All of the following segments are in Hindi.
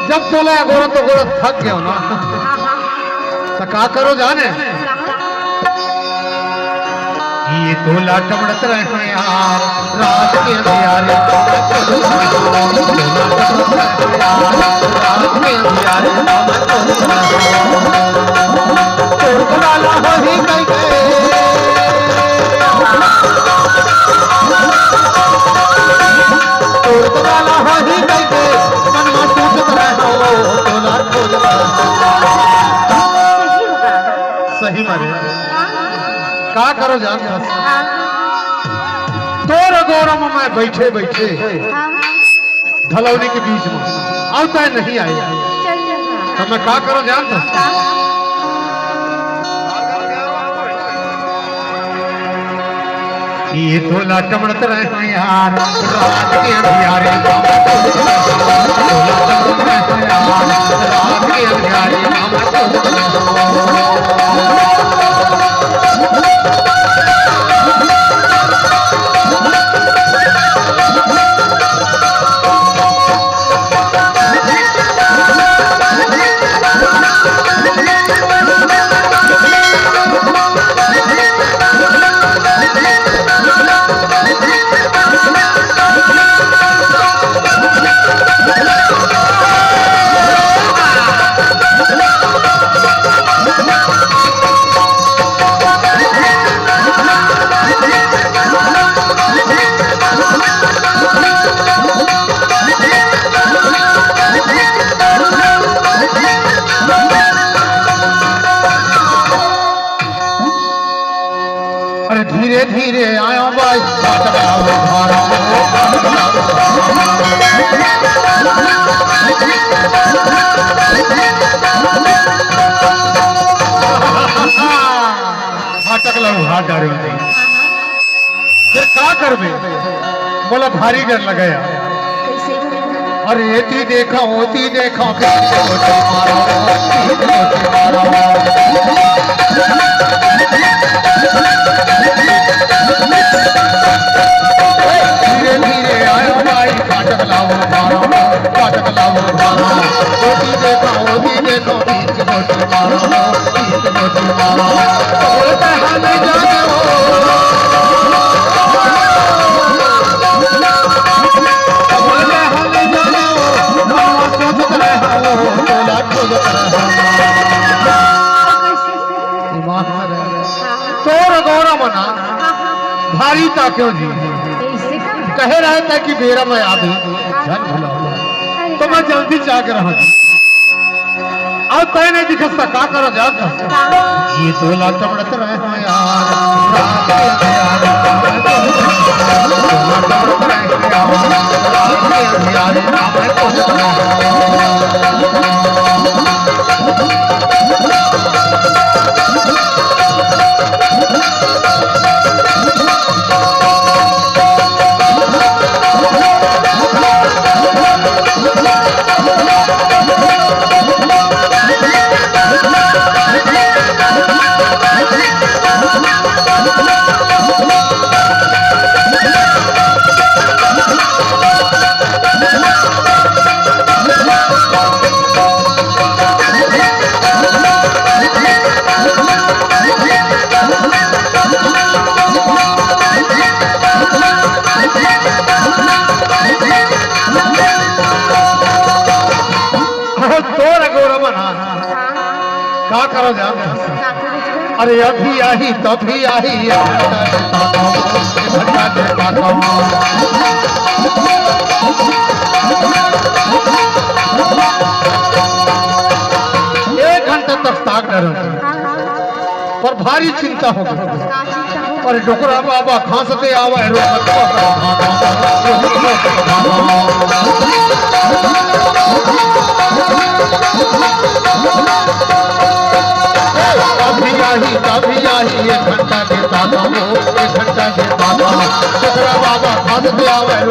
जब तोला गोरा तो गोरा थक गया ना, तो का करो जाने, ये तोला टमड़त रहे यार रात के अंधियारे, रात के अंधियारे तोड़ डाला हो ही कई तोड़ डाला हो ही कई मन में सोचत रहे हो तोला खोज सही मारे का करो जान तोर गौरव में बैठे बैठे ढलौनी के बीच में आता नहीं आए तो मैं का करो जान ये तोला टमड़त रहे यार रात के अंधियारे, रात के अंधियारे धीरे धीरे आया भाई फाटक लो हाथ डारे फिर का करबे बोला भारी डर लगाया अरे एती देखा होती देखा धीरे धीरे आयो भाई फाटक लाओ मारो फाटक लाओ मारो होती देखा होती देखो तीन मोटी मारो तीन मोटी मारो बोलते हम जाने हो बोलते हम जाने हो मामा सोचत रहे हो तोला खोजत रहे तोर गौरव मना भारी ता क्यों जी कहे रहे थे कि मेरा मैं आदि धन भुला तो मैं जल्दी जाकर रहा अब कहीं नहीं दिखता का करो जाता ये तोला टमड़त रहे हो यार रात के का करो जान अरे अभी आई तभी आई एक घंटे तक ताक डर पर भारी चिंता हो गई और डोकरा बाबा खांसते आवा है अभी आई 1 घंटा के दादा हो 1 घंटा के दादा डोकरा बाबा खांसते आवा है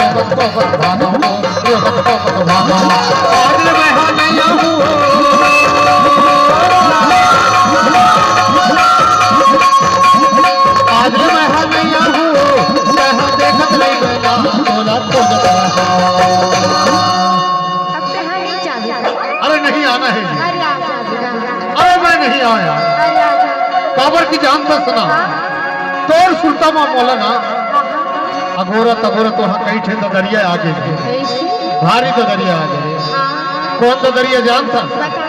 आज मैं नहीं आऊं आज मैं नहीं आऊं मैं देखत नहीं तोला खोजत अब से हाँ नहीं चाहिए नहीं आना है जी। अरे आजा बिना अरे मैं नहीं आया अरे आजा काबर की जान बसना तोर सुल्ता मा मौलाना अगोरत अगोरत वहाँ कई ठे दरिया आगे कैसी भारी दरिया आगे हाँ कौन दरिया जानता बता